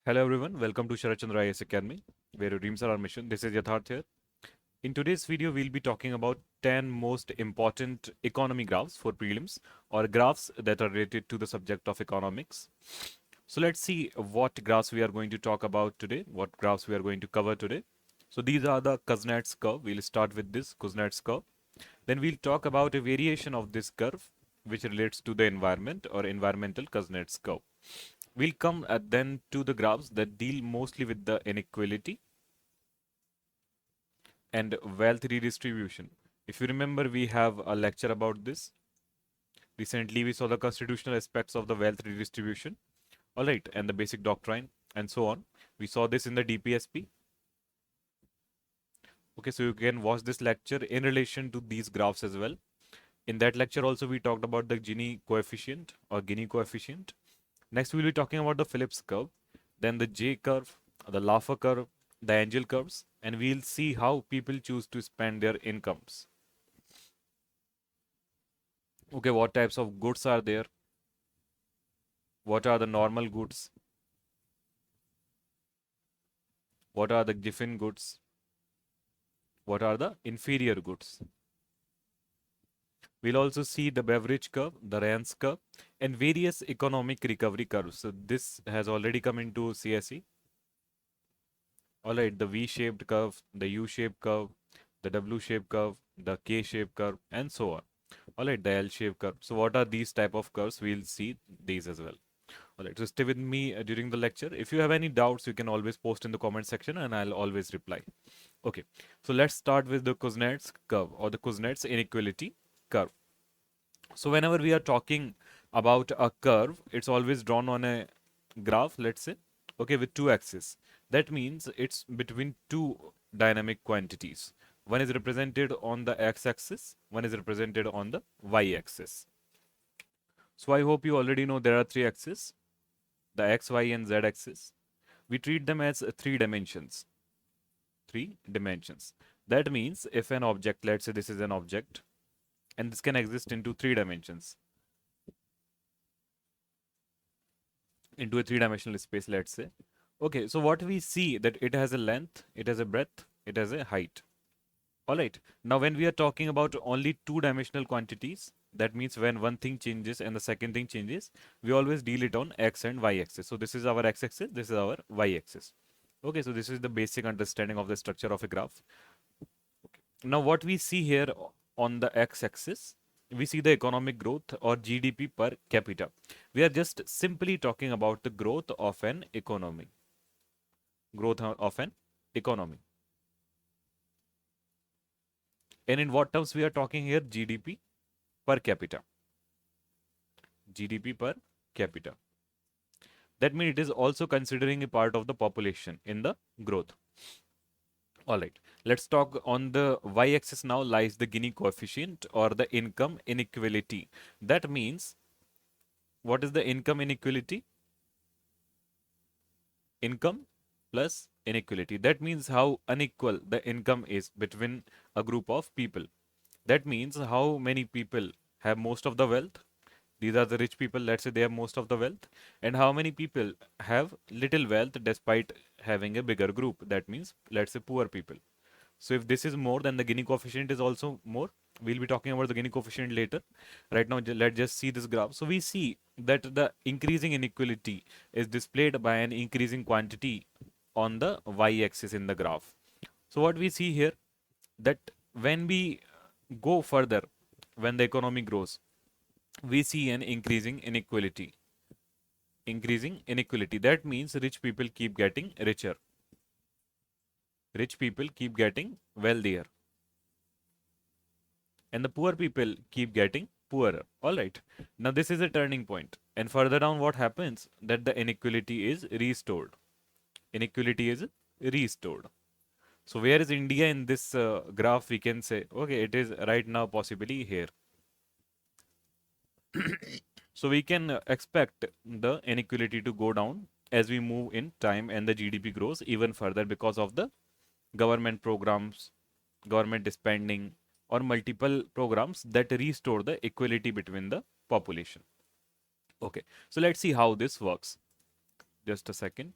Hello everyone, welcome to Sarat Chandra IAS Academy, where your dreams are our mission. This is Yatharth here. In today's video, we'll be talking about 10 most important economy graphs for prelims or graphs that are related to the subject of economics. So let's see what graphs we are going to talk about today, what graphs we are going to cover today. So these are the Kuznets curve. We'll start with this Kuznets curve. Then we'll talk about a variation of this curve which relates to the environment or environmental Kuznets curve. We'll come then to the graphs that deal mostly with the inequality and wealth redistribution. If you remember, we have a lecture about this. Recently, we saw the constitutional aspects of the wealth redistribution, all right, and the basic doctrine and so on. We saw this in the DPSP. Okay, so you can watch this lecture in relation to these graphs as well. In that lecture also, we talked about the Gini coefficient or Gini coefficient. Next, we'll be talking about the Phillips curve, then the J curve, the Laffer curve, the angel curves, and we'll see how people choose to spend their incomes. Okay, what types of goods are there? What are the normal goods? What are the given goods? What are the inferior goods? We'll also see the beverage curve, the Rahn curve, and various economic recovery curves. So this has already come into CSE. All right, the V-shaped curve, the U-shaped curve, the W-shaped curve, the K-shaped curve, and so on. All right, the L-shaped curve. So what are these type of curves? We'll see these as well. All right, so stay with me during the lecture. If you have any doubts, you can always post in the comment section and I'll always reply. Okay, so let's start with the Kuznets curve or the Kuznets inequality curve. So whenever we are talking about a curve, it's always drawn on a graph, let's say, okay, with two axes. That means it's between two dynamic quantities. One is represented on the x-axis, one is represented on the y-axis. So I hope you already know there are three axes, the x, y, and z axis. We treat them as three dimensions. Three dimensions. That means if an object, let's say this is an object, and this can exist into three dimensions. Into a three-dimensional space, let's say. Okay, so what we see that it has a length, it has a breadth, it has a height. All right. Now, when we are talking about only two-dimensional quantities, that means when one thing changes and the second thing changes, we always deal it on x and y axis. So this is our x-axis, this is our y-axis. Okay, so this is the basic understanding of the structure of a graph. Okay. Now, what we see here on the x-axis, we see the economic growth or GDP per capita. We are just simply talking about the growth of an economy. Growth of an economy. And in what terms we are talking here? GDP per capita. GDP per capita. That means it is also considering a part of the population in the growth. All right, let's talk on the y-axis now lies the Gini coefficient or the income inequality. That means, what is the income inequality? Income plus inequality. That means how unequal the income is between a group of people. That means how many people have most of the wealth. These are the rich people, let's say they have most of the wealth. And how many people have little wealth despite having a bigger group. That means, let's say, poor people. So if this is more, then the Gini coefficient is also more. We'll be talking about the Gini coefficient later. Right now, let's just see this graph. So we see that the increasing inequality is displayed by an increasing quantity on the y-axis in the graph. So what we see here, that when we go further, when the economy grows, we see an increasing inequality. Increasing inequality. That means rich people keep getting richer. Rich people keep getting wealthier. And the poor people keep getting poorer. All right. Now this is a turning point. And further down, what happens? That the inequality is restored. Inequality is restored. So where is India in this graph? We can say, okay, it is right now possibly here. So we can expect the inequality to go down as we move in time and the GDP grows even further because of the government programs, government spending, or multiple programs that restore the equality between the population. Okay, so let's see how this works. Just a second.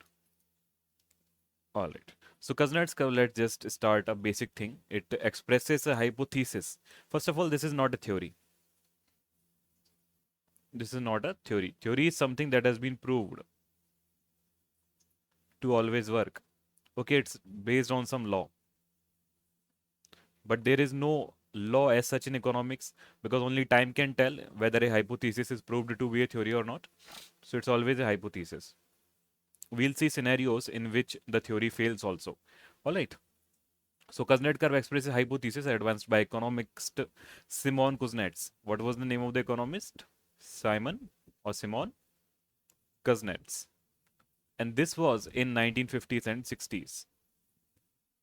All right. So Kuznets curve, let's just start a basic thing. It expresses a hypothesis. First of all, this is not a theory. This is not a theory. Theory is something that has been proved to always work. Okay, it's based on some law. But there is no law as such in economics because only time can tell whether a hypothesis is proved to be a theory or not. So it's always a hypothesis. We'll see scenarios in which the theory fails also. All right. So Kuznets curve expresses a hypothesis advanced by economist Simon Kuznets. What was the name of the economist? Simon or Simon Kuznets. And this was in 1950s and 60s.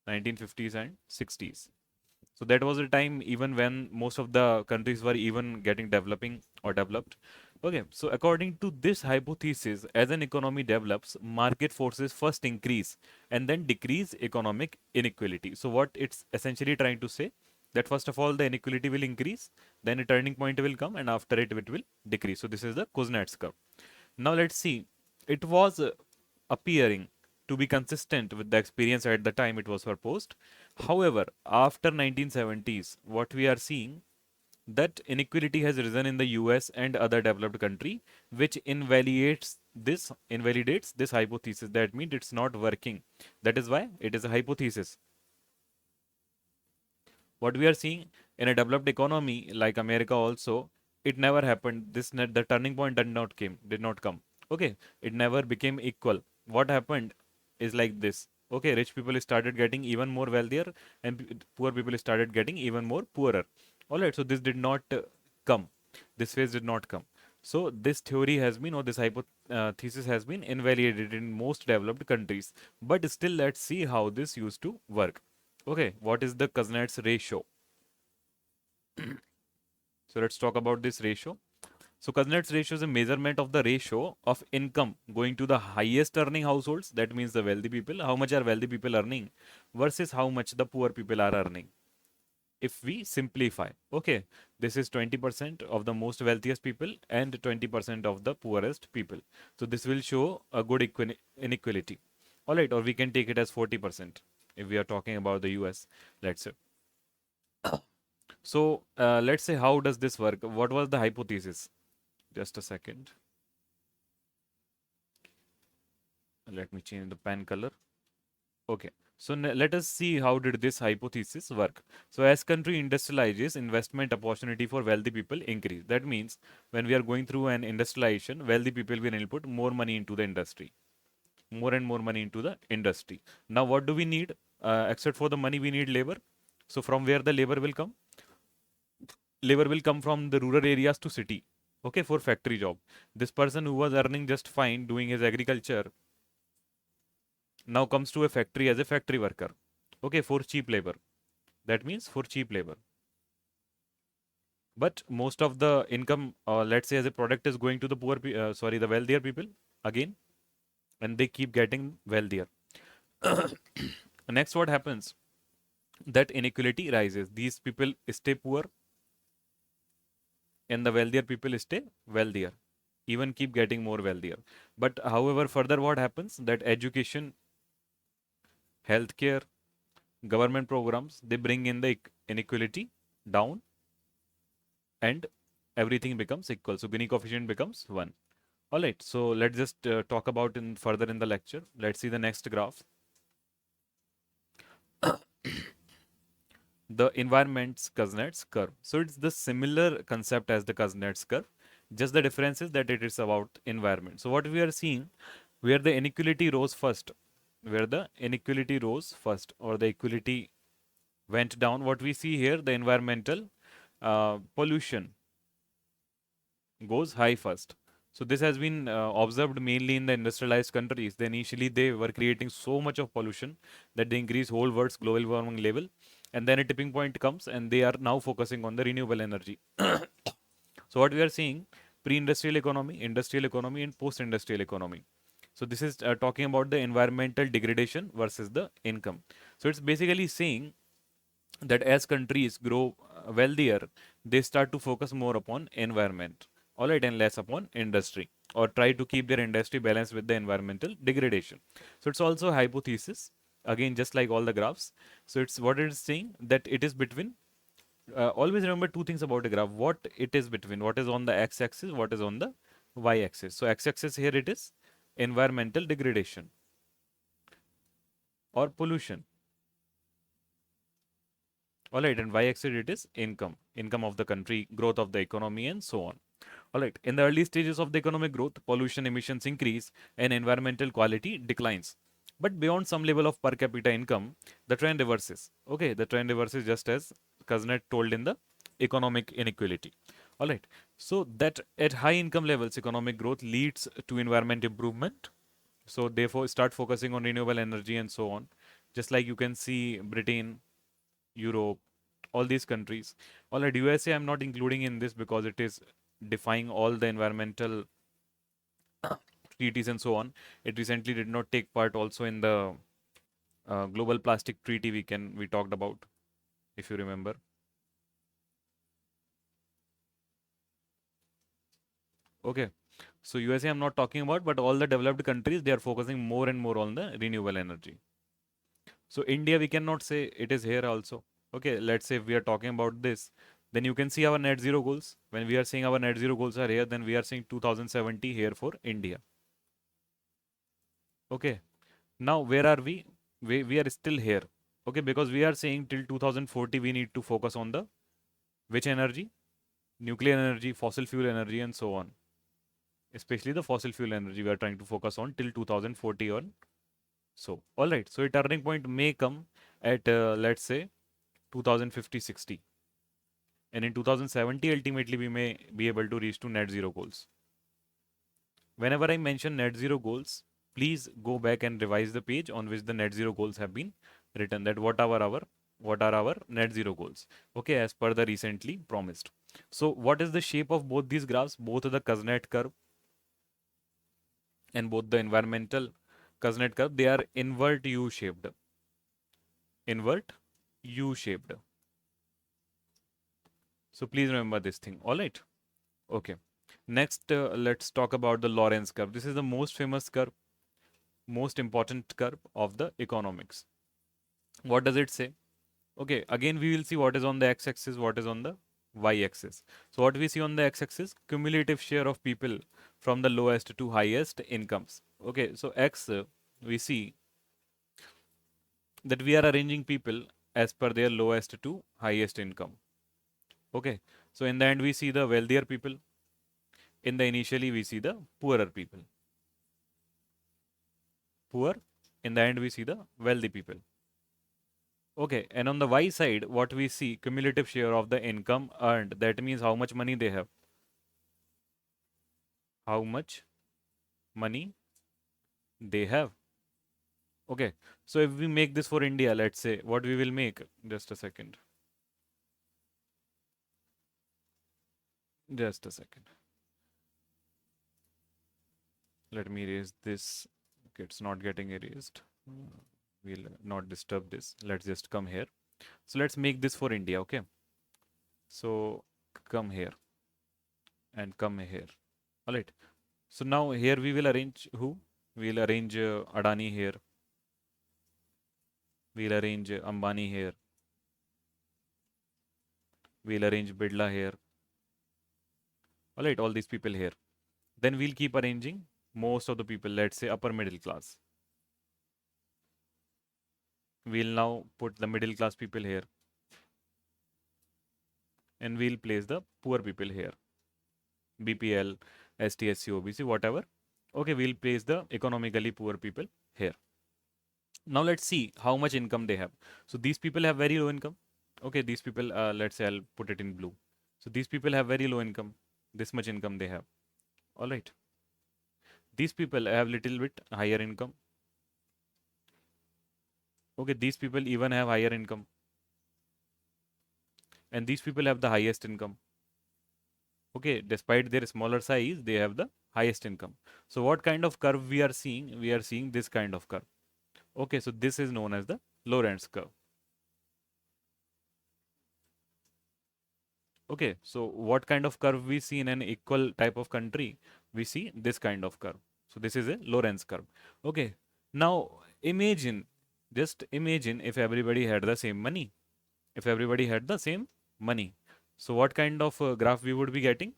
1950s and 60s. So that was a time even when most of the countries were even getting developing or developed. Okay, so according to this hypothesis, as an economy develops, market forces first increase and then decrease economic inequality. So what it's essentially trying to say that first of all the inequality will increase, then a turning point will come, and after it will decrease. So this is the Kuznets curve. Now let's see. It was appearing to be consistent with the experience at the time it was proposed. However, after 1970s, what we are seeing that inequality has risen in the US and other developed country, which invalidates this hypothesis. That means it's not working. That is why it is a hypothesis. What we are seeing in a developed economy like America also, it never happened. The turning point did not come. Okay, it never became equal. What happened is like this. Okay, rich people started getting even more wealthier, and poor people started getting even more poorer. All right, so this did not come. This phase did not come. So this theory has been, or this hypothesis has been invalidated in most developed countries. But still, let's see how this used to work. Okay, what is the Kuznets ratio? So let's talk about this ratio. So Kuznets ratio is a measurement of the ratio of income going to the highest earning households. That means the wealthy people. How much are wealthy people earning versus how much the poor people are earning. If we simplify, okay, this is 20% of the most wealthiest people and 20% of the poorest people. So this will show a good inequality. All right, or we can take it as 40% if we are talking about the US, let's say. So let's say, how does this work? What was the hypothesis? Just a second. Let me change the pen color. Okay. So let us see how did this hypothesis work. So as country industrializes, investment opportunity for wealthy people increase. That means when we are going through an industrialization, wealthy people will input more money into the industry, more and more money into the industry. Now what do we need? Except for the money, we need labor. So from where the labor will come? Labor will come from the rural areas to city. Okay, for factory job. This person who was earning just fine doing his agriculture now comes to a factory as a factory worker. Okay, for cheap labor. That means for cheap labor. But most of the income, let's say, as a product is going to the the wealthier people again, and they keep getting wealthier. Next, what happens? That inequality rises. These people stay poor, and the wealthier people stay wealthier, even keep getting more wealthier. But however, further what happens? That education, healthcare, government programs, they bring in the inequality down, and everything becomes equal. So Gini coefficient becomes 1. All right, so let's just talk about in further in the lecture. Let's see the next graph. The environment's Kuznets curve. So it's the similar concept as the Kuznets curve. Just the difference is that it is about environment. So what we are seeing, where the inequality rose first, or the equality went down, what we see here, the environmental pollution goes high first. So this has been observed mainly in the industrialized countries. Then initially they were creating so much of pollution that they increase whole world's global warming level, and then a tipping point comes, and they are now focusing on the renewable energy. So what we are seeing, pre-industrial economy, industrial economy, and post-industrial economy. So this is talking about the environmental degradation versus the income. So it's basically saying that as countries grow wealthier, they start to focus more upon environment, all right, and less upon industry. or try to keep their industry balanced with the environmental degradation. So it's also a hypothesis, again, just like all the graphs. So it's what it is saying, that it is between, always remember two things about a graph: what it is between, what is on the x-axis, what is on the y-axis. So x-axis here it is environmental degradation or pollution. All right, and y-axis it is income of the country, growth of the economy, and so on. All right, in the early stages of the economic growth, pollution emissions increase and environmental quality declines. But beyond some level of per capita income, the trend reverses. Okay, the trend reverses, just as Kuznets told in the economic inequality. All right, so that at high income levels, economic growth leads to environment improvement. So therefore, start focusing on renewable energy and so on. Just like you can see Britain, Europe, all these countries. All right, USA I'm not including in this because it is defying all the environmental treaties and so on. It recently did not take part also in the global plastic treaty we talked about, if you remember. Okay, so USA I'm not talking about, but all the developed countries, they are focusing more and more on the renewable energy. So India, we cannot say it is here also. Okay, let's say if we are talking about this, then you can see our net zero goals. When we are saying our net zero goals are here, then we are saying 2070 here for India. Okay, now where are we? We are still here. Okay, because we are saying till 2040 we need to focus on the which energy? Nuclear energy, fossil fuel energy, and so on. Especially the fossil fuel energy we are trying to focus on till 2040 on. So, all right. So a turning point may come at let's say 2050, 60. And in 2070, ultimately, we may be able to reach to net zero goals. Whenever I mention net zero goals, please go back and revise the page on which the net zero goals have been written. That what are our net zero goals? Okay, as per the recently promised. So, what is the shape of both these graphs? Both the Kuznets curve and both the environmental Kuznets curve, they are invert U shaped. Invert U shaped. So please remember this thing. All right. Okay. Next, let's talk about the Lorenz curve. This is the most famous curve, most important curve of the economics. What does it say? Okay, again, we will see what is on the x-axis, what is on the y-axis. So what we see on the x-axis, cumulative share of people from the lowest to highest incomes. Okay, so x, we see that we are arranging people as per their lowest to highest income. Okay, so in the end, we see the wealthier people. In the initially, we see the poorer people. Poor. In the end, we see the wealthy people. Okay, and on the Y side, what we see, cumulative share of the income earned. That means how much money they have. How much money they have. Okay, so if we make this for India, let's say, what we will make? Just a second. Just a second. Let me erase this. Okay, it's not getting erased. We'll not disturb this. Let's just come here. So let's make this for India, okay? So come here and come here. All right. So now here we will arrange who? We'll arrange Adani here. We'll arrange Ambani here. We'll arrange Bidla here. All right, all these people here. Then we'll keep arranging most of the people, let's say upper middle class. We'll now put the middle class people here. And we'll place the poor people here. BPL, ST, SC, OBC, whatever. Okay, we'll place the economically poor people here. Now let's see how much income they have. So these people have very low income. Okay, these people, let's say I'll put it in blue. So these people have very low income. This much income they have. All right. These people have little bit higher income. Okay, these people even have higher income. And these people have the highest income. Okay, despite their smaller size, they have the highest income. So what kind of curve we are seeing? We are seeing this kind of curve. Okay, so this is known as the Lorenz curve. Okay, so what kind of curve we see in an equal type of country? We see this kind of curve. So this is a Lorenz curve. Okay, now imagine, just imagine if everybody had the same money. If everybody had the same money. So what kind of graph we would be getting?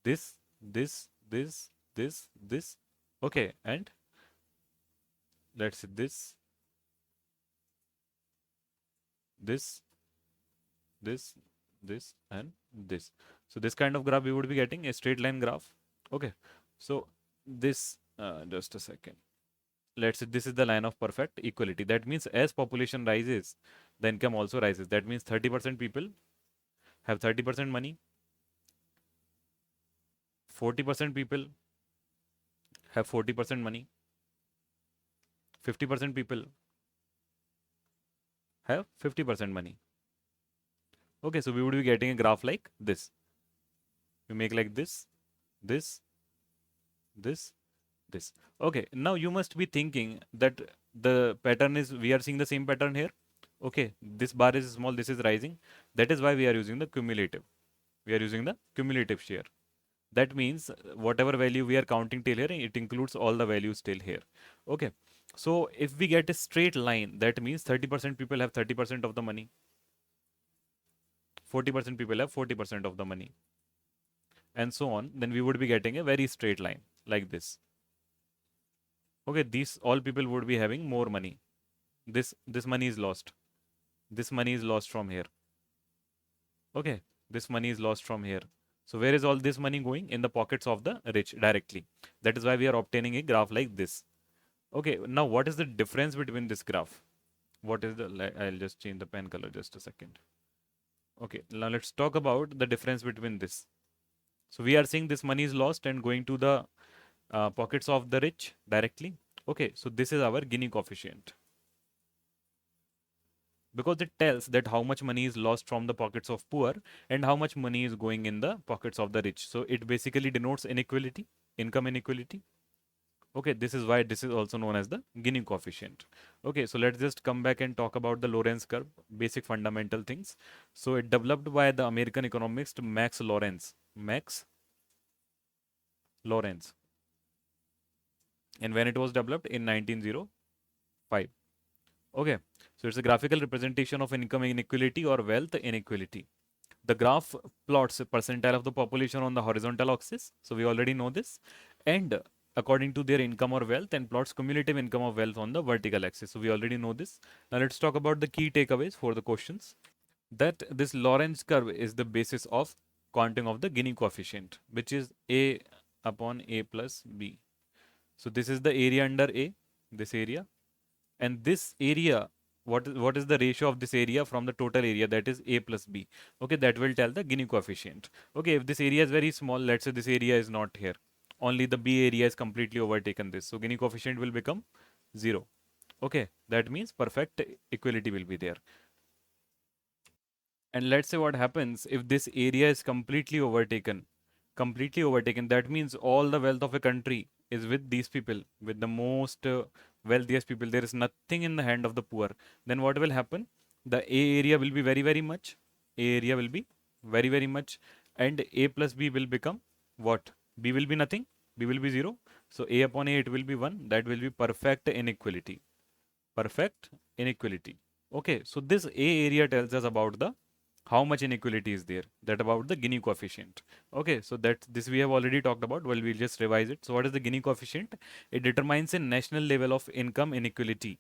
This. Okay, and let's see this, this, this, and this. So this kind of graph we would be getting a straight line graph. Okay, so this, just a second. Let's say this is the line of perfect equality. That means as population rises, the income also rises. That means 30% people have 30% money, 40% people have 40% money, 50% people have 50% money. Okay, so we would be getting a graph like this. We make like this, this, this. Okay, now you must be thinking that the pattern is, we are seeing the same pattern here. Okay, this bar is small, this is rising. That is why we are using the cumulative. We are using the cumulative share. That means whatever value we are counting till here, it includes all the values till here. Okay, so if we get a straight line, that means 30% people have 30% of the money, 40% people have 40% of the money, and so on. Then we would be getting a very straight line like this. Okay, these all people would be having more money. This money is lost. This money is lost from here. Okay, this money is lost from here. So where is all this money going? In the pockets of the rich directly. That is why we are obtaining a graph like this. Okay, now what is the difference between this graph? What is the, I'll just change the pen color just a second. Okay, now let's talk about the difference between this. So we are seeing this money is lost and going to the pockets of the rich directly. Okay, so this is our Gini coefficient, because it tells that how much money is lost from the pockets of poor and how much money is going in the pockets of the rich. So it basically denotes inequality, income inequality. Okay, this is why this is also known as the Gini coefficient. Okay, so let's just come back and talk about the Lorenz curve, basic fundamental things. So it developed by the American economist Max Lorenz. Max Lorenz. And when it was developed in 1905. Okay, so it's a graphical representation of income inequality or wealth inequality. The graph plots a percentile of the population on the horizontal axis. So we already know this. And according to their income or wealth, and plots cumulative income or wealth on the vertical axis. So we already know this. Now let's talk about the key takeaways for the questions. That this Lorenz curve is the basis of counting of the Gini coefficient, which is A upon A plus B. So this is the area under A, this area. And this area, what is the ratio of this area from the total area, that is A plus B. Okay, that will tell the Gini coefficient. Okay, if this area is very small, let's say this area is not here, only the B area is completely overtaken this, so Gini coefficient will become 0. Okay, that means perfect equality will be there. And let's say what happens if this area is completely overtaken, that means all the wealth of a country is with these people, with the most wealthiest people. There is nothing in the hand of the poor. Then what will happen? The A area will be very, very much. A area will be very, very much. And A plus B will become what? B will be nothing. B will be 0. So A upon A, it will be 1. That will be perfect inequality. Perfect inequality. Okay, so this A area tells us about the how much inequality is there, that about the Gini coefficient. Okay, so that this we have already talked about. Well, we'll just revise it. So what is the Gini coefficient? It determines a national level of income inequality.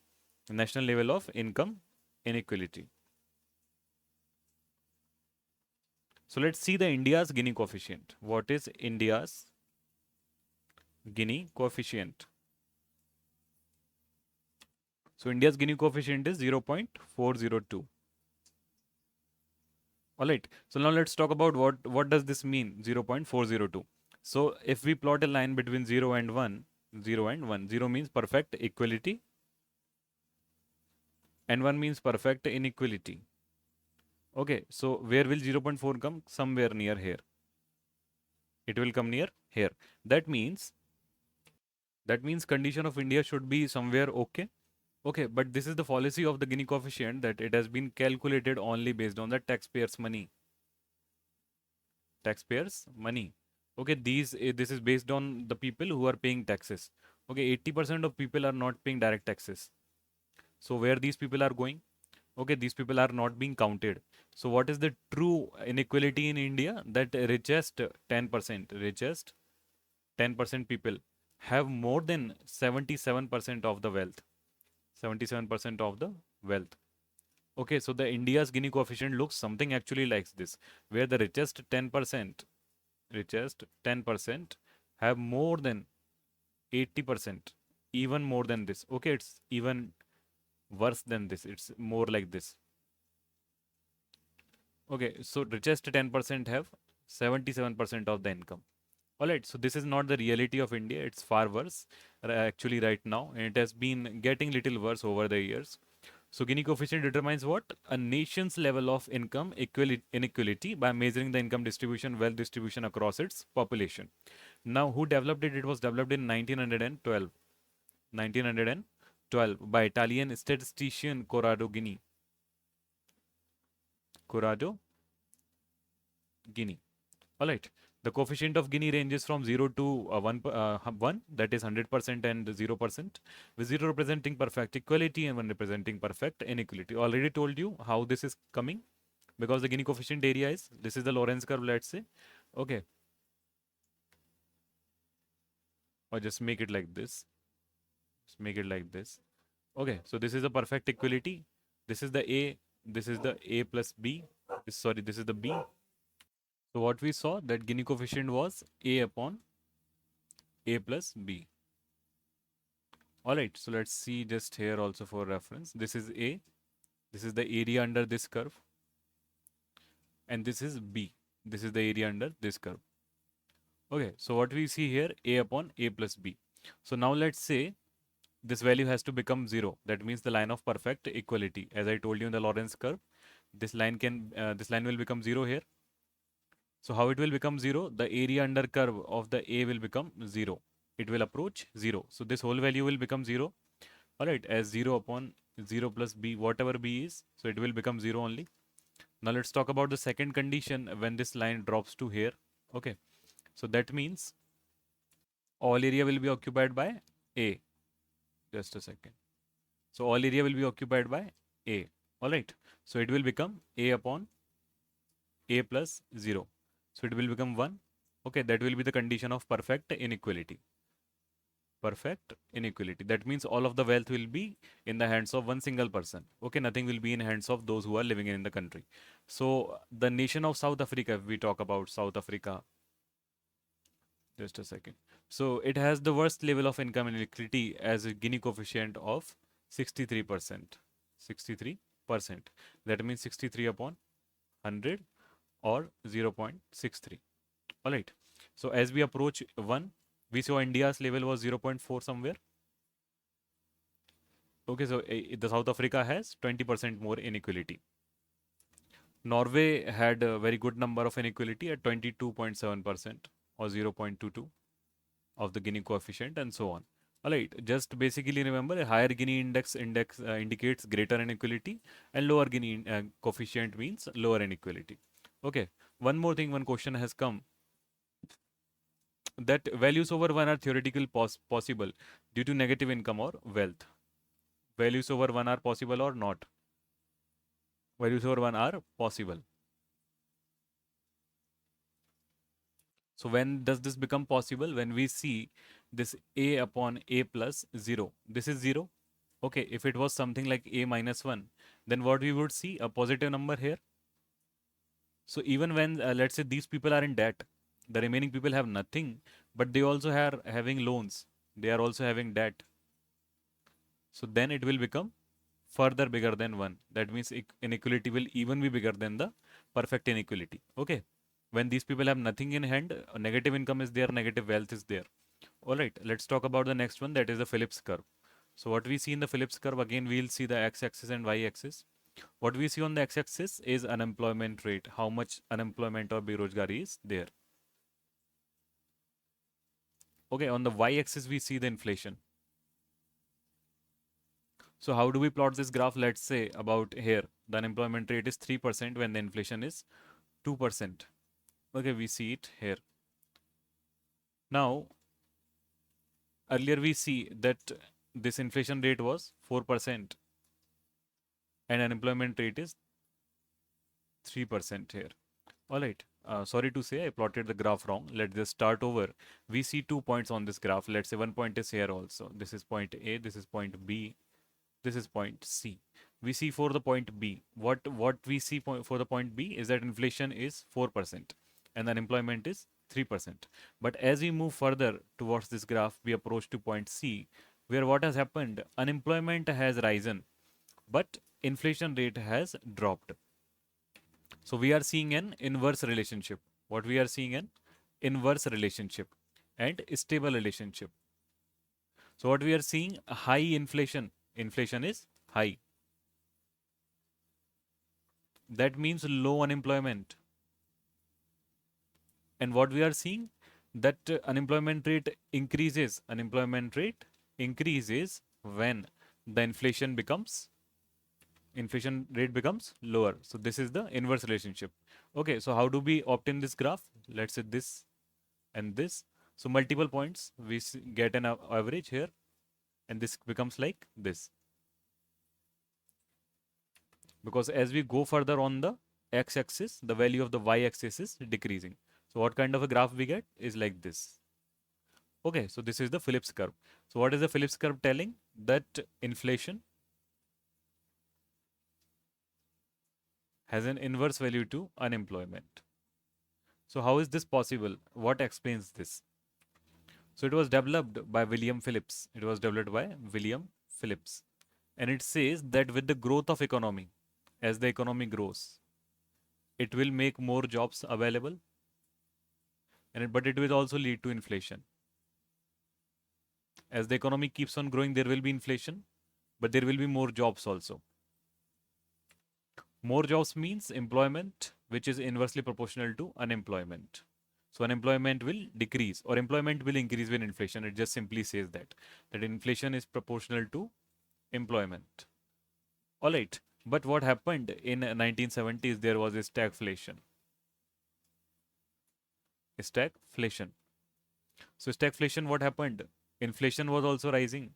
National level of income inequality. So let's see the India's Gini coefficient. What is India's Gini coefficient? So India's Gini coefficient is 0.402. All right. So now let's talk about what does this mean, 0.402. So if we plot a line between 0 and 1, 0 and 1, 0 means perfect equality and 1 means perfect inequality. Okay, so where will 0.4 come? Somewhere near here. It will come near here. That means condition of India should be somewhere okay. Okay, but this is the fallacy of the Gini coefficient, that it has been calculated only based on the taxpayers' money. taxpayers' money. Okay, this is based on the people who are paying taxes. Okay, 80% of people are not paying direct taxes. So where these people are going? Okay, these people are not being counted. So what is the true inequality in India? That richest 10% people have more than 77% of the wealth. 77% of the wealth. Okay, so the India's Gini coefficient looks something actually like this, where the richest 10% have more than 80%, even more than this. Okay, it's even worse than this. It's more like this. Okay, so richest 10% have 77% of the income. All right, so this is not the reality of India. It's far worse actually right now, and it has been getting little worse over the years. So Gini coefficient determines what? A nation's level of income inequality by measuring the income distribution, wealth distribution across its population. Now, who developed it? It was developed in 1912. 1912 by Italian statistician Corrado Gini. Corrado Gini. All right. The coefficient of Gini ranges from 0 to 1, that is 100% and 0%, with 0 representing perfect equality and 1 representing perfect inequality. Already told you how this is coming, because the Gini coefficient area is, this is the Lorenz curve, let's say. Okay. Or just make it like this. Just make it like this. Okay. So this is the perfect equality. This is the A. This is the A plus B. This is the B. So what we saw, that Gini coefficient was A upon A plus B. Alright, so let's see just here also for reference. This is A. This is the area under this curve. And this is B. This is the area under this curve. Okay, so what we see here, A upon A plus B. So now let's say this value has to become 0. That means the line of perfect equality. As I told you in the Lorenz curve, this line will become 0 here. So how it will become 0? The area under curve of the A will become 0. It will approach 0. So this whole value will become 0. Alright, as 0 upon 0 plus B, whatever B is, so it will become 0 only. Now let's talk about the second condition when this line drops to here. Okay, so that means all area will be occupied by A. Just a second. So all area will be occupied by A. Alright, so it will become A upon A plus 0. So it will become 1. Okay, that will be the condition of perfect inequality. Perfect inequality. That means all of the wealth will be in the hands of one single person. Okay, nothing will be in hands of those who are living in the country. So the nation of South Africa, if we talk about South Africa, just a second. So it has the worst level of income inequality as a Gini coefficient of 63%. 63%. That means 63 upon 100 or 0.63. All right. So as we approach 1, we saw India's level was 0.4 somewhere. Okay, so the South Africa has 20% more inequality. Norway had a very good number of inequality at 22.7% or 0.22 of the Gini coefficient and so on. Alright, just basically remember a higher Gini index indicates greater inequality, and lower Gini coefficient means lower inequality. Okay, one more thing, one question has come, that values over 1 are theoretical possible due to negative income or wealth. Values over 1 are possible or not? Values over 1 are possible. So when does this become possible? When we see this A upon A plus 0. This is 0. Okay, if it was something like A minus 1, then what we would see? A positive number here. So even when, let's say these people are in debt, the remaining people have nothing, but they also are having loans. They are also having debt. So then it will become further bigger than 1. That means inequality will even be bigger than the perfect inequality. Okay. When these people have nothing in hand, negative income is there, negative wealth is there. Alright, let's talk about the next one, that is the Phillips curve. So what we see in the Phillips curve, again we'll see the x-axis and y-axis. What we see on the x-axis is unemployment rate, how much unemployment or berojgari is there. Okay, on the y-axis we see the inflation. So how do we plot this graph? Let's say about here, the unemployment rate is 3% when the inflation is 2%. Okay, we see it here. Now, earlier we see that this inflation rate was 4% and unemployment rate is 3% here. All right. Sorry to say, I plotted the graph wrong. Let's just start over. We see 2 points on this graph. Let's say one point is here also. This is point A, this is point B, this is point C. We see for the point B. What we see for the point B is that inflation is 4% and unemployment is 3%. But as we move further towards this graph, we approach to point C, where what has happened? Unemployment has risen, but inflation rate has dropped. So we are seeing an inverse relationship. What we are seeing an inverse relationship and stable relationship. So what we are seeing, high inflation. Inflation is high. That means low unemployment. And what we are seeing, that unemployment rate increases. Unemployment rate increases when the inflation rate becomes lower. So this is the inverse relationship. Okay, so how do we obtain this graph? Let's say this and this. So multiple points, we get an average here, and this becomes like this. Because as we go further on the x-axis, the value of the y-axis is decreasing. So what kind of a graph we get is like this. Okay, so this is the Phillips curve. So what is the Phillips curve telling? That inflation has an inverse value to unemployment. So how is this possible? What explains this? So it was developed by William Phillips. It was developed by William Phillips. And it says that with the growth of economy, as the economy grows, it will make more jobs available, but it will also lead to inflation. As the economy keeps on growing, there will be inflation, but there will be more jobs also. More jobs means employment, which is inversely proportional to unemployment. So unemployment will decrease or employment will increase with inflation. It just simply says that inflation is proportional to employment. All right. But what happened in 1970s? There was a stagflation. Stagflation. So stagflation, what happened? Inflation was also rising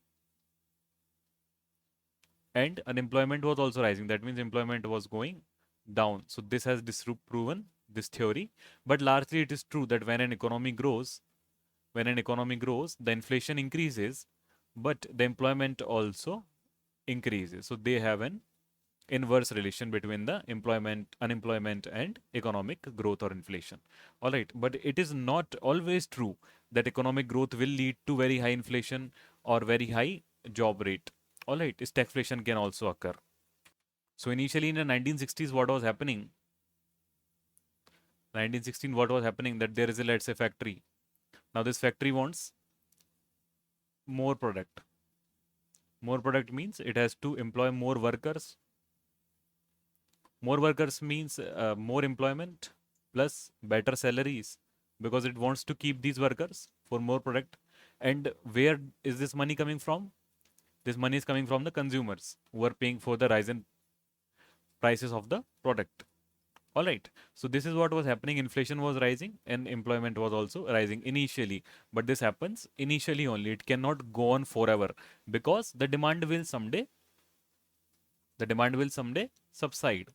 and unemployment was also rising. That means employment was going down. So this has disproven this theory. But largely it is true that when an economy grows, the inflation increases, but the employment also increases. So they have an inverse relation between the unemployment and economic growth or inflation. All right, but it is not always true that economic growth will lead to very high inflation or very high job rate. All right, stagflation can also occur. So initially in the 1960s, what was happening? 1916, what was happening? That there is a, let's say, factory. Now this factory wants more product. More product means it has to employ more workers. More workers means more employment plus better salaries, because it wants to keep these workers for more product. And where is this money coming from? This money is coming from the consumers who are paying for the rise in prices of the product. All right. So this is what was happening. Inflation was rising and employment was also rising initially. But this happens initially only. It cannot go on forever, because the demand will someday subside.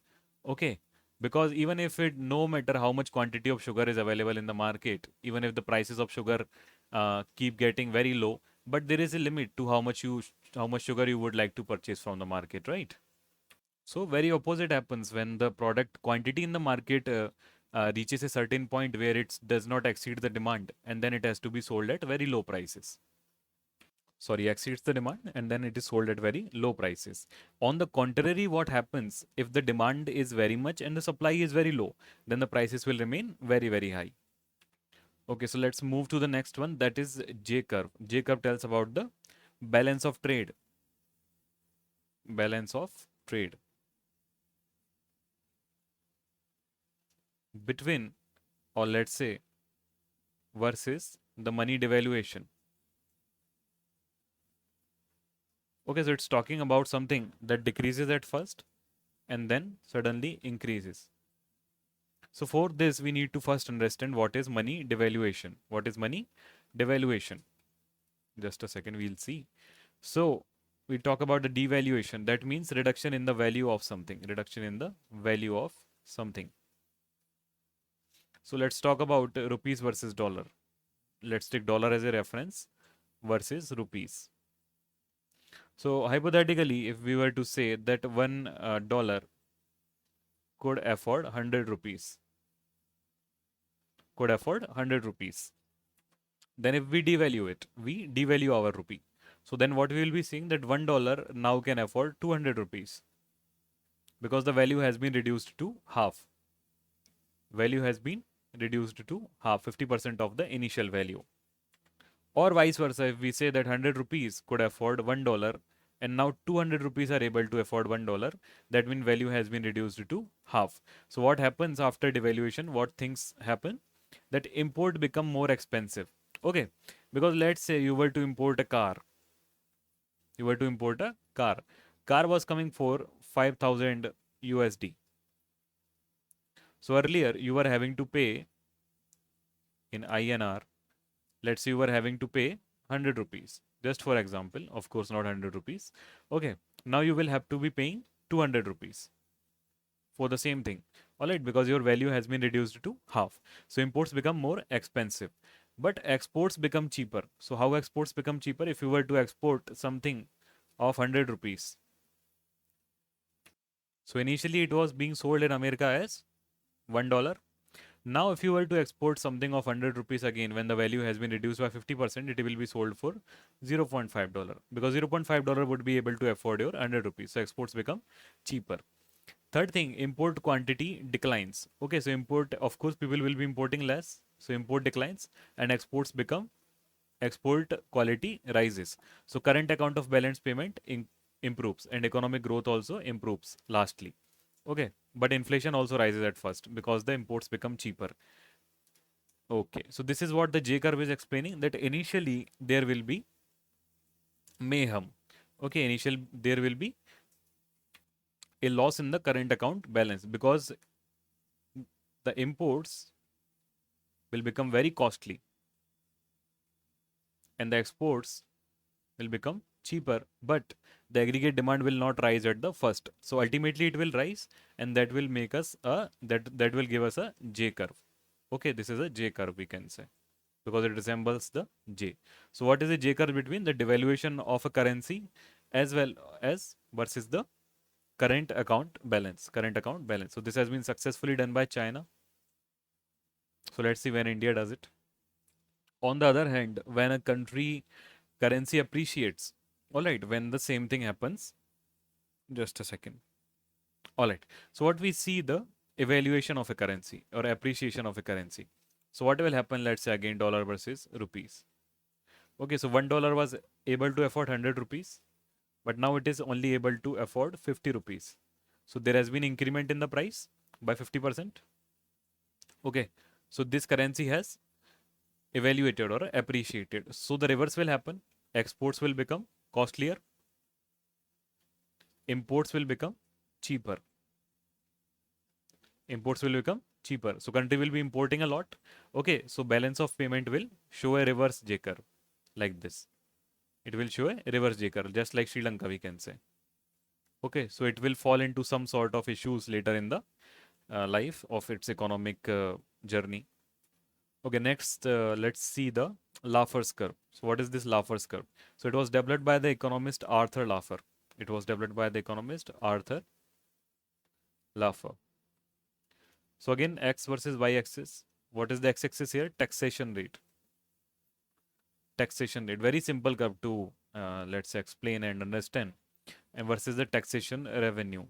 Okay. Because even if it, no matter how much quantity of sugar is available in the market, even if the prices of sugar keep getting very low, but there is a limit to how much sugar you would like to purchase from the market, right? So very opposite happens when the product quantity in the market reaches a certain point where it does not exceed the demand, and then it has to be sold at very low prices. Sorry, exceeds the demand and then it is sold at very low prices. On the contrary, what happens if the demand is very much and the supply is very low? Then the prices will remain very, very high. Okay, so let's move to the next one, that is J curve. J curve tells about the balance of trade. Balance of trade between, or let's say versus the money devaluation. Okay, so it's talking about something that decreases at first and then suddenly increases. So for this, we need to first understand what is money devaluation. What is money devaluation? Just a second, we'll see. So we talk about the devaluation. That means reduction in the value of something. Reduction in the value of something. So let's talk about rupees versus dollar. Let's take dollar as a reference versus rupees. So hypothetically, if we were to say that one dollar could afford 100 rupees, then if we devalue it, we devalue our rupee. So then what we will be seeing that $1 now can afford 200 rupees because the value has been reduced to half. Value has been reduced to half, 50% of the initial value. Or vice versa, if we say that 100 rupees could afford $1 and now 200 rupees are able to afford $1, that means value has been reduced to half. So what happens after devaluation? What things happen? That import become more expensive. Okay, because let's say you were to import a car. Car was coming for 5,000 USD. So earlier you were having to pay in INR. Let's say you were having to pay 100 rupees. Just for example, of course not 100 rupees. Okay, now you will have to be paying 200 rupees for the same thing. Alright, because your value has been reduced to half. So imports become more expensive. But exports become cheaper. So how exports become cheaper? If you were to export something of 100 rupees. So initially it was being sold in America as $1. Now if you were to export something of 100 rupees again, when the value has been reduced by 50%, it will be sold for $0.5 because $0.5 would be able to afford your 100 rupees. So exports become cheaper. Third thing, import quantity declines. Okay, so import, of course, people will be importing less. So import declines and export quality rises. So current account of balance payment improves and economic growth also improves lastly. Okay, but inflation also rises at first because the imports become cheaper. Okay, so this is what the J curve is explaining, that initially there will be mayhem. Okay, there will be a loss in the current account balance because the imports will become very costly and the exports will become cheaper, but the aggregate demand will not rise at the first. So ultimately it will rise and that will make us a that will give us a J curve. Okay, this is a J curve we can say because it resembles the J. So what is the J curve between the devaluation of a currency as well as versus the current account balance? So this has been successfully done by China. So let's see when India does it. On the other hand, when a country currency appreciates, all right, when the same thing happens, just a second. All right. So what we see the evaluation of a currency or appreciation of a currency. So what will happen? Let's say again dollar versus rupees. Okay, so $1 was able to afford 100 rupees, but now it is only able to afford 50 rupees. So there has been increment in the price by 50%. Okay, so this currency has evaluated or appreciated. So the reverse will happen. Exports will become costlier. Imports will become cheaper. So country will be importing a lot. Okay, so balance of payment will show a reverse J curve like this. It will show a reverse J curve, just like Sri Lanka we can say. Okay, so it will fall into some sort of issues later in the life of its economic journey. Okay, next let's see the Laffer's curve. So what is this Laffer's curve? So it was developed by the economist Arthur Laffer. So again, x versus y axis. What is the x axis here? Taxation rate. Very simple curve to let's say explain and understand. And versus the taxation revenue.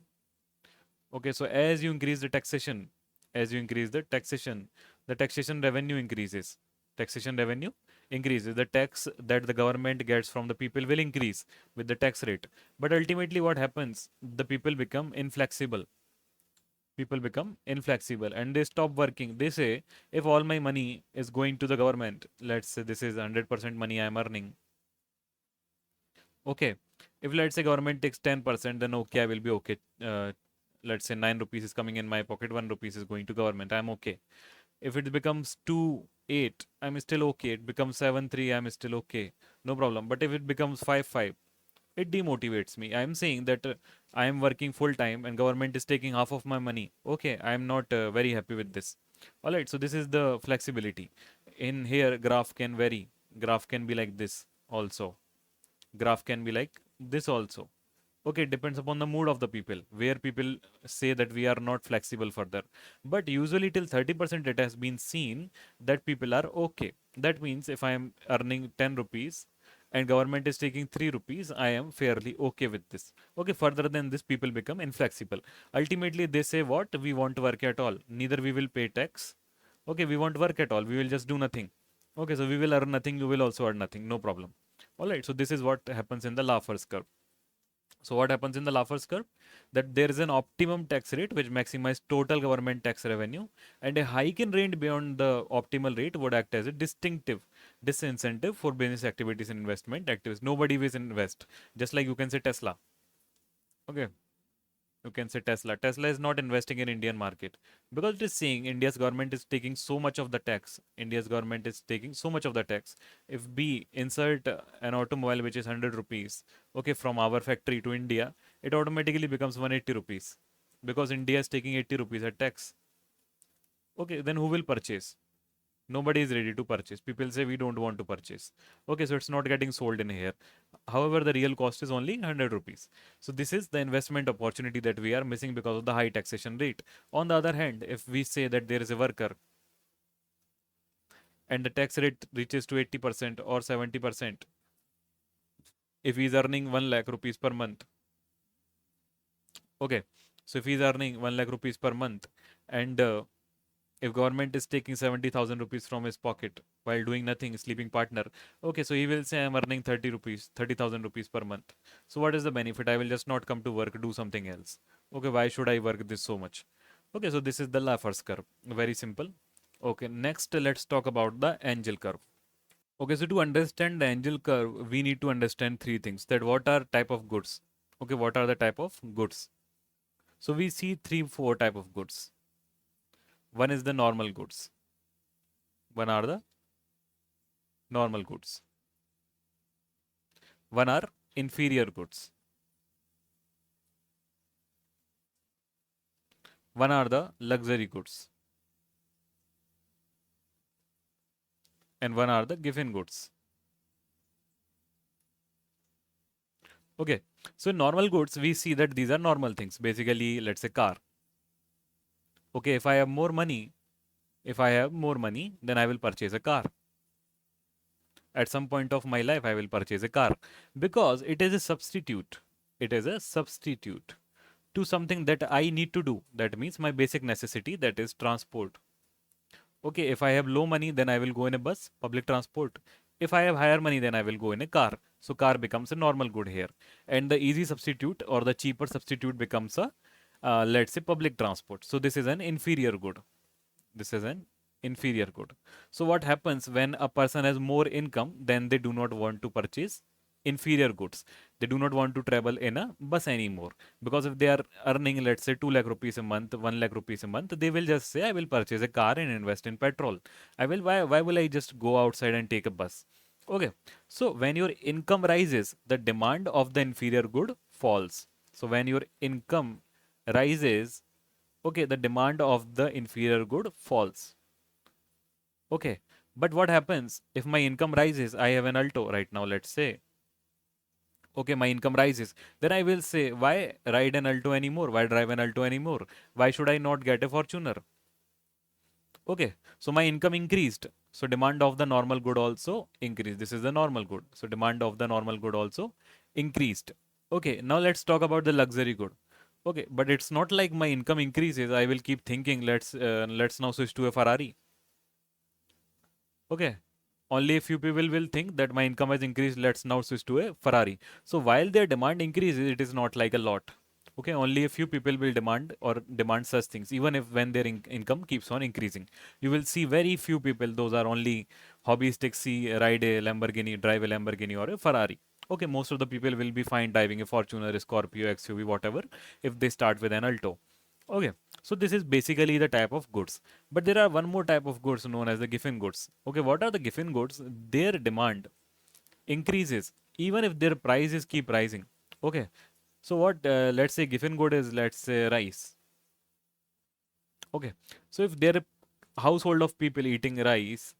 Okay, so as you increase the taxation, the taxation revenue increases. The tax that the government gets from the people will increase with the tax rate. But ultimately, what happens? The people become inflexible. And they stop working. They say, if all my money is going to the government, let's say this is 100% money I am earning. Okay, if let's say government takes 10%, then okay, I will be okay. let's say 9 rupees is coming in my pocket, 1 rupees is going to government, I'm okay. If it becomes 2, 8, I'm still okay. It becomes 7, 3, I'm still okay. No problem. But if it becomes 5, 5, it demotivates me. I'm saying that I am working full time and government is taking half of my money. Okay, I'm not very happy with this. All right, so this is the flexibility. In here, graph can vary. Graph can be like this also. Graph can be like this also. Okay, it depends upon the mood of the people, where people say that we are not flexible further. But usually till 30% it has been seen that people are okay. That means if I am earning 10 rupees and government is taking 3 rupees, I am fairly okay with this. Okay, further than this, people become inflexible. Ultimately, they say what? We want work at all. Neither we will pay tax. Okay, we want work at all. We will just do nothing. Okay, so we will earn nothing. You will also earn nothing. No problem. All right, so this is what happens in the Laffer's curve. So what happens in the Laffer's curve? That there is an optimum tax rate which maximizes total government tax revenue, and a hike in rate beyond the optimal rate would act as a distinctive disincentive for business activities and investment activities. Nobody will invest. Just like you can say Tesla. Okay. You can say Tesla. Tesla is not investing in Indian market because it is saying India's government is taking so much of the tax. India's government is taking so much of the tax. If we insert an automobile which is 100 rupees, okay, from our factory to India, it automatically becomes 180 rupees because India is taking 80 rupees at tax. Okay, then who will purchase? Nobody is ready to purchase. People say we don't want to purchase. Okay, so it's not getting sold in here. However, the real cost is only 100 rupees. So this is the investment opportunity that we are missing because of the high taxation rate. On the other hand, if we say that there is a worker and the tax rate reaches to 80% or 70%, if he is earning 1 lakh rupees per month, okay, so if he is earning 1 lakh rupees per month and if government is taking 70,000 rupees from his pocket while doing nothing, sleeping partner, okay, so he will say I'm earning 30 rupees, 30,000 rupees per month. So what is the benefit? I will just not come to work, do something else. Okay, why should I work this so much? Okay, so this is the Laffer's curve. Very simple. Okay, next let's talk about the angel curve. Okay, so to understand the angel curve, we need to understand three things. That what are type of goods? Okay, what are the type of goods? So we see three, four type of goods. One is the normal goods. One are the normal goods. One are inferior goods. One are the luxury goods. And one are the given goods. Okay, so in normal goods, we see that these are normal things. Basically, let's say car. Okay, if I have more money, then I will purchase a car. At some point of my life, I will purchase a car because it is a substitute. It is a substitute to something that I need to do. That means my basic necessity, that is transport. Okay, if I have low money, then I will go in a bus, public transport. If I have higher money, then I will go in a car. So car becomes a normal good here. And the easy substitute or the cheaper substitute becomes a, let's say, public transport. So this is an inferior good. This is an inferior good. So what happens when a person has more income, then they do not want to purchase inferior goods. They do not want to travel in a bus anymore because if they are earning, let's say, 2 lakh rupees a month, 1 lakh rupees a month, they will just say, I will purchase a car and invest in petrol. Why will I just go outside and take a bus? Okay, so when your income rises, the demand of the inferior good falls. So when your income rises, okay, the demand of the inferior good falls. Okay, but what happens if my income rises? I have an Alto right now, let's say. Okay, my income rises. Then I will say, why ride an Alto anymore? Why drive an Alto anymore? Why should I not get a Fortuner? Okay, so my income increased. So demand of the normal good also increased. This is the normal good. So demand of the normal good also increased. Okay, now let's talk about the luxury good. Okay, but it's not like my income increases. I will keep thinking, let's now switch to a Ferrari. Okay, only a few people will think that my income has increased, let's now switch to a Ferrari. So while their demand increases, it is not like a lot. Okay, only a few people will demand such things, even if when their income keeps on increasing. You will see very few people, those are only hobbyistics, see ride a Lamborghini, drive a Lamborghini or a Ferrari. Okay, most of the people will be fine driving a Fortuner, a Scorpio, XUV, whatever, if they start with an Alto. Okay, so this is basically the type of goods. But there are one more type of goods known as the Giffen goods. Okay, what are the Giffen goods? Their demand increases even if their prices keep rising. Okay, so what, let's say Giffen good is, let's say, rice. Okay, so if there are household of people eating rice,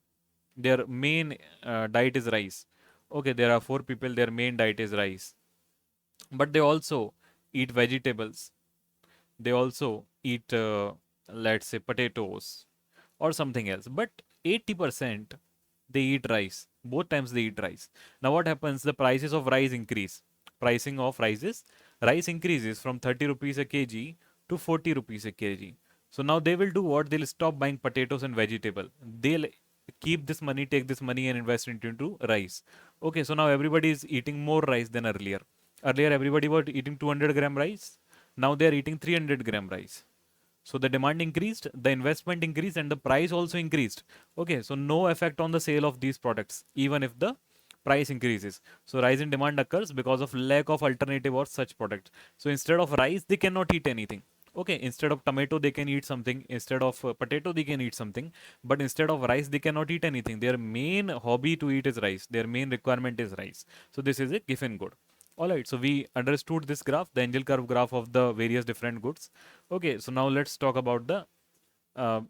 their main diet is rice. Okay, there are four people, their main diet is rice, but they also eat vegetables, they also eat let's say potatoes or something else, but 80% they eat rice. Both times they eat rice. Now what happens? The prices of rice increase. Pricing of rice increases from 30 rupees a kg to 40 rupees a kg. So now they will do what? They'll stop buying potatoes and vegetable. They'll keep this money, take this money and invest it into rice. Okay, so now everybody is eating more rice than earlier. Earlier everybody was eating 200-gram rice. Now they are eating 300-gram rice. So the demand increased, the investment increased, and the price also increased. Okay, so no effect on the sale of these products, even if the price increases. So rise in demand occurs because of lack of alternative or such product. So instead of rice, they cannot eat anything. Okay, instead of tomato, they can eat something. Instead of potato, they can eat something. But instead of rice, they cannot eat anything. Their main hobby to eat is rice. Their main requirement is rice. So this is a given good. Alright, so we understood this graph, the angel curve graph of the various different goods. Okay, so now let's talk about the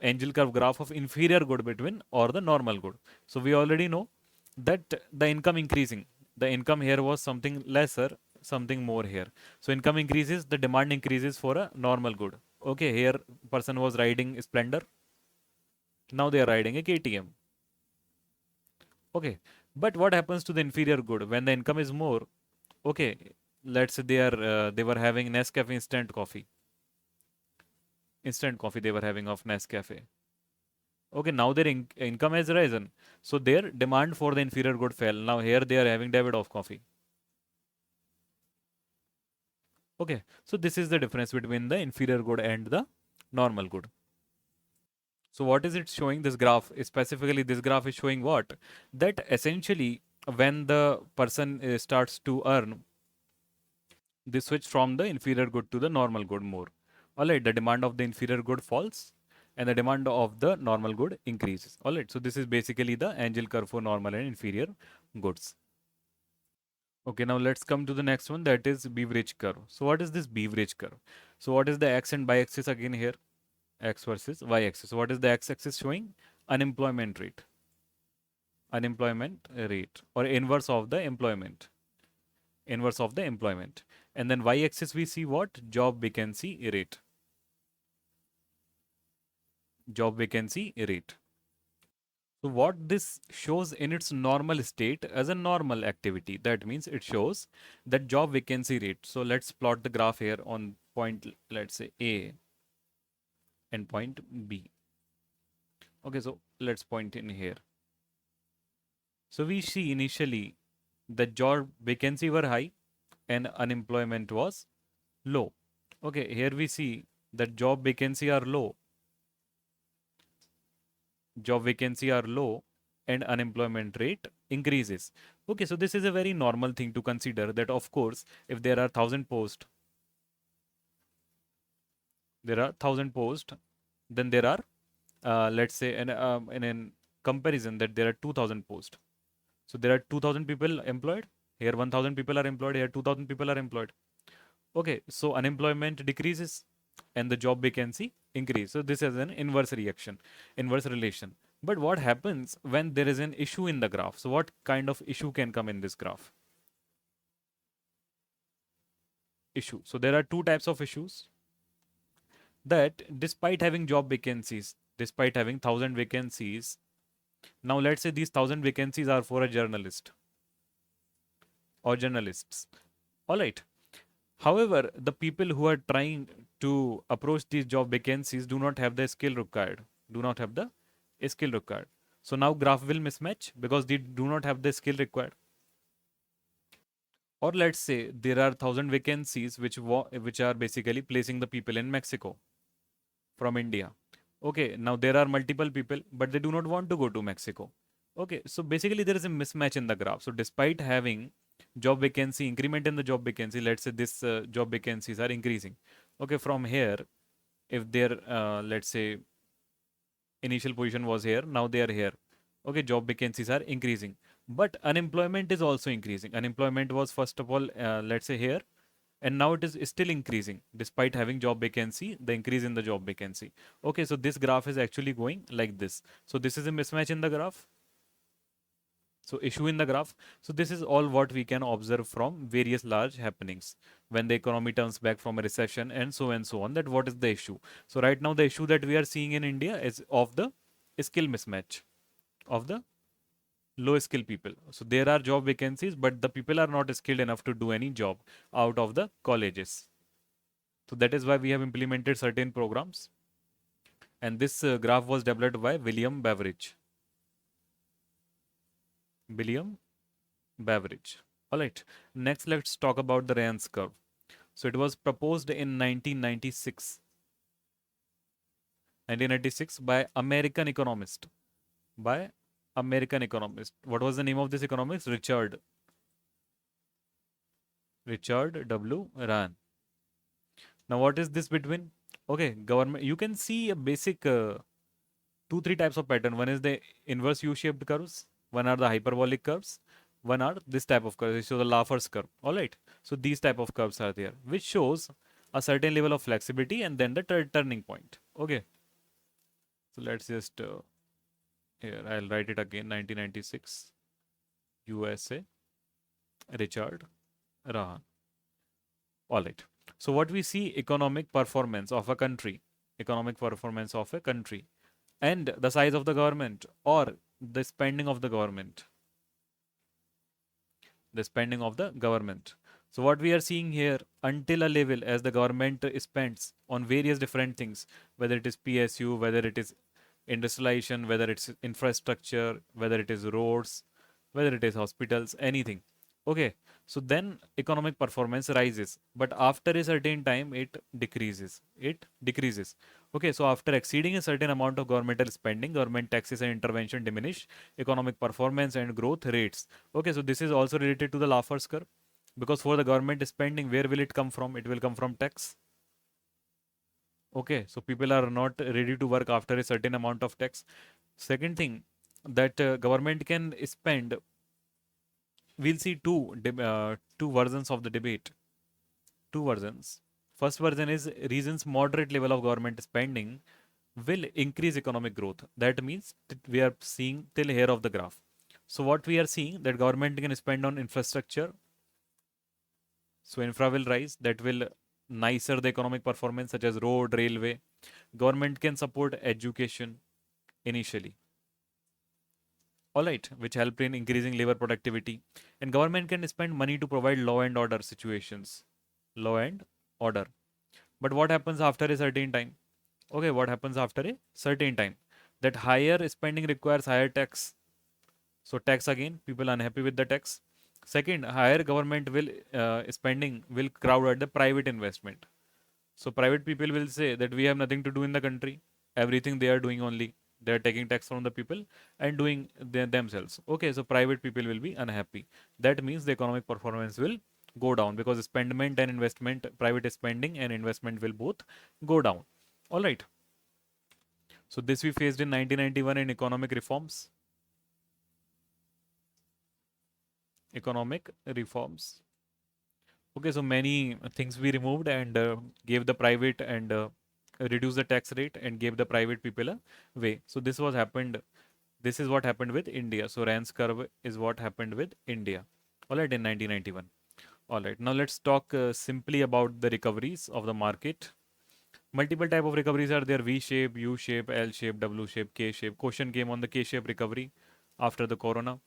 angel curve graph of inferior good between or the normal good. So we already know that the income increasing, the income here was something lesser, something more here. So income increases, the demand increases for a normal good. Okay, here person was riding Splendor, now they are riding a KTM. Okay, but what happens to the inferior good when the income is more? Okay, let's say they were having Nescafe instant coffee they were having of Nescafe. Okay, now their income has risen, so their demand for the inferior good fell. Now here they are having Davidoff coffee. Okay, so this is the difference between the inferior good and the normal good. So what is it showing? This graph, specifically this graph is showing what? That essentially when the person starts to earn, they switch from the inferior good to the normal good more. Alright, the demand of the inferior good falls and the demand of the normal good increases. Alright, so this is basically the angel curve for normal and inferior goods. Okay, now let's come to the next one, that is beverage curve. So what is this beverage curve? So what is the x and y axis again here? X versus y axis. So what is the x axis showing? Unemployment rate. Unemployment rate or inverse of the employment. Inverse of the employment. And then y axis we see what? Job vacancy rate. Job vacancy rate. So what this shows in its normal state as a normal activity. That means it shows that job vacancy rate. So let's plot the graph here on point, let's say A and point B. Okay, so let's point in here. So we see initially the job vacancy were high and unemployment was low. Okay, here we see that job vacancy are low, and unemployment rate increases. Okay, so this is a very normal thing to consider, that of course if there are 1,000 posts, then there are let's say in comparison that there are 2,000 posts. So there are 2,000 people employed, here 1,000 people are employed, here 2,000 people are employed. Okay, so unemployment decreases and the job vacancy increase. So this is an inverse reaction, inverse relation. But what happens when there is an issue in the graph? So what kind of issue can come in this graph? Issue. So there are two types of issues, that despite having job vacancies, despite having 1,000 vacancies, now let's say these 1,000 vacancies are for a journalist or journalists. All right. However, the people who are trying to approach these job vacancies do not have the skill required, do not have the skill required. So now graph will mismatch because they do not have the skill required. Or let's say there are 1,000 vacancies which are basically placing the people in Mexico from India. Okay, now there are multiple people, but they do not want to go to Mexico. Okay, so basically there is a mismatch in the graph. So despite having job vacancy, increment in the job vacancy. Let's say this job vacancies are increasing. Okay, from here, if their let's say initial position was here, now they are here. Okay, job vacancies are increasing, but unemployment is also increasing. Unemployment was first of all, let's say here, and now it is still increasing despite having job vacancy, the increase in the job vacancy. Okay, so this graph is actually going like this. So this is a mismatch in the graph. So issue in the graph. So this is all what we can observe from various large happenings when the economy turns back from a recession and so on. That what is the issue? So right now the issue that we are seeing in India is of the skill mismatch of the low skill people. So there are job vacancies, but the people are not skilled enough to do any job out of the colleges. So that is why we have implemented certain programs. And this graph was developed by William Beveridge. William Beveridge. All right. Next, let's talk about the Rahn curve. So it was proposed in 1996. 1996 by American economist. By American economist. What was the name of this economist? Richard W. Rahn. Now, what is this between? Okay, government. You can see a basic three types of pattern. One is the inverse U-shaped curves. One are the hyperbolic curves. One are this type of curves. So the Laffer's curve. All right. So these type of curves are there, which shows a certain level of flexibility and then the turning point. Okay. So let's just here I'll write it again. 1996 USA Richard Rahn. All right. So what we see, economic performance of a country, and the size of the government or the spending of the government. So what we are seeing here, until a level as the government spends on various different things, whether it is PSU, whether it is industrialization, whether it's infrastructure, whether it is roads, whether it is hospitals, anything. Okay, so then economic performance rises, but after a certain time it decreases. Okay, so after exceeding a certain amount of governmental spending, government taxes and intervention diminish economic performance and growth rates. Okay, so this is also related to the Laffer's curve, because for the government spending, where will it come from? It will come from tax. Okay, so people are not ready to work after a certain amount of tax. Second thing, that government can spend. We'll see two versions of the debate. Two versions. First version is reasons moderate level of government spending will increase economic growth. That means we are seeing till here of the graph. So what we are seeing, that government can spend on infrastructure. So infra will rise. That will nicer the economic performance, such as road, railway. Government can support education initially. All right, which help in increasing labor productivity. And government can spend money to provide law and order situations. Law and order. But what happens after a certain time? Okay, what happens after a certain time? That higher spending requires higher tax. So tax again, people unhappy with the tax. Second, higher government will spending will crowd out the private investment. So private people will say that we have nothing to do in the country. Everything they are doing only. They are taking tax from the people and doing themselves. Okay, so private people will be unhappy. That means the economic performance will go down, because spendment and investment, private spending and investment will both go down. All right. So this we faced in 1991 in economic reforms. Economic reforms. Okay, so many things we removed and gave the private and reduced the tax rate and gave the private people a way. So this was happened. This is what happened with India. So Rand's curve is what happened with India. All right, in 1991. All right, now let's talk simply about the recoveries of the market. Multiple type of recoveries are there: V shape, U shape, L shape, W shape, K shape. Question came on the K shape recovery after the corona.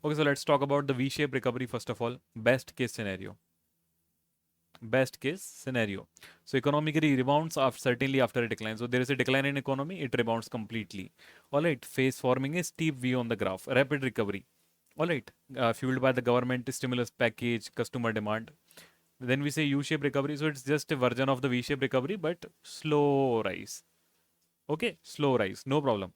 Okay, so let's talk about the V shape recovery first of all. Best case scenario. Best case scenario. So economically rebounds certainly after a decline. So there is a decline in economy, it rebounds completely. All right, phase forming a steep V on the graph. Rapid recovery. All right, fueled by the government stimulus package, customer demand. Then we say U-shape recovery. So it's just a version of the V-shape recovery, but slow rise. Okay, slow rise, no problem.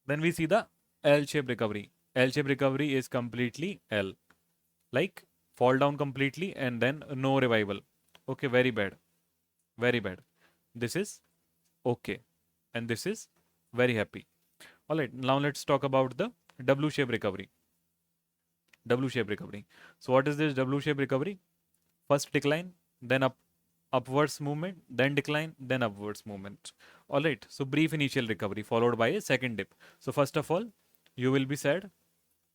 Then we see the L-shaped recovery. L-shaped recovery is completely L. Like fall down completely and then no revival. Okay, very bad. Very bad. This is okay. And this is very happy. Alright, now let's talk about the W-shaped recovery. W-shaped recovery. So what is this W-shaped recovery? First decline, then upwards movement, then decline, then upwards movement. Alright, so brief initial recovery followed by a second dip. So first of all, you will be sad,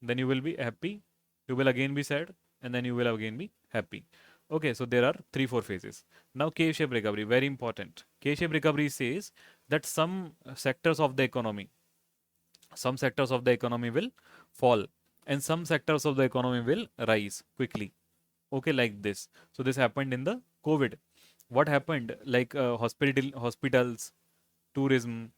then you will be happy, you will again be sad, and then you will again be happy. Okay, so there are 3-4 phases. Now K-shaped recovery, very important. K-shaped recovery says that some sectors of the economy will fall and some sectors of the economy will rise quickly. Okay, like this. So this happened in the COVID. What happened? Like hospitals, tourism,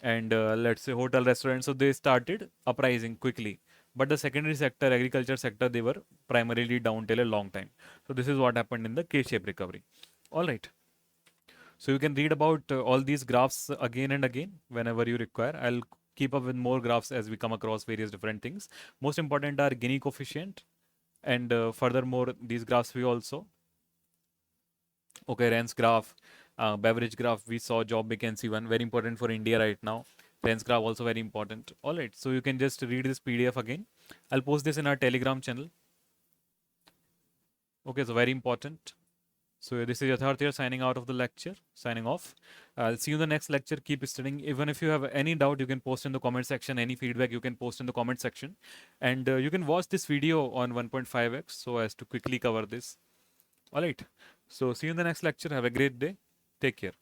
and let's say hotel restaurants. So they started uprising quickly. But the secondary sector, agriculture sector, they were primarily down till a long time. So this is what happened in the K-shaped recovery. All right. So you can read about all these graphs again and again whenever you require. I'll keep up with more graphs as we come across various different things. Most important are Gini coefficient, and furthermore these graphs we also. Okay, Rahn's graph, Beverage graph, we saw job vacancy one, very important for India right now. Rahn's graph also very important. All right, so you can just read this PDF again. I'll post this in our Telegram channel. Okay, so very important. So this is Yatharth here signing out of the lecture, signing off. I'll see you in the next lecture. Keep studying. Even if you have any doubt, you can post in the comment section. Any feedback, you can post in the comment section. And you can watch this video on 1.5x so as to quickly cover this. All right. So see you in the next lecture. Have a great day. Take care.